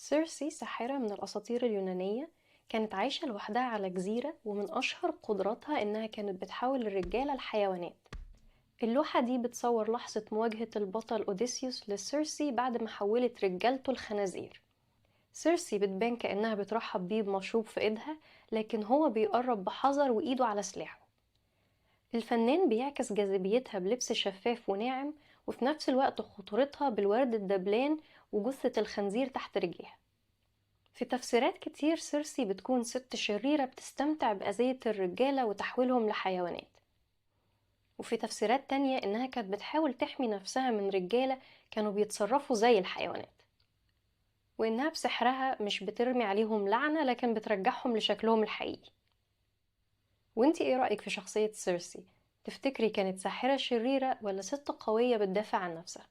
سيرسي ساحرة من الأساطير اليونانية، كانت عايشة لوحدها على جزيرة، ومن أشهر قدراتها إنها كانت بتحول الرجالة لحيوانات. اللوحة دي بتصور لحظة مواجهة البطل أوديسيوس لسيرسي بعد ما حولت رجالته لخنازير. سيرسي بتبان كأنها بترحب بيه بمشروب في إيدها، لكن هو بيقرب بحذر وإيده على سلاحه. الفنان بيعكس جاذبيتها بلبس شفاف وناعم، وفي نفس الوقت خطورتها بالورد الدبلان وجثة الخنزير تحت رجليها. في تفسيرات كتير سيرسي بتكون ست شريرة بتستمتع بأذية الرجالة وتحويلهم لحيوانات، وفي تفسيرات تانية إنها كانت بتحاول تحمي نفسها من رجالة كانوا بيتصرفوا زي الحيوانات، وإنها بسحرها مش بترمي عليهم لعنة لكن بترجعهم لشكلهم الحقيقي. وإنتي إيه رأيك في شخصية سيرسي؟ تفتكري كانت ساحرة شريرة ولا ست قوية بتدافع عن نفسها؟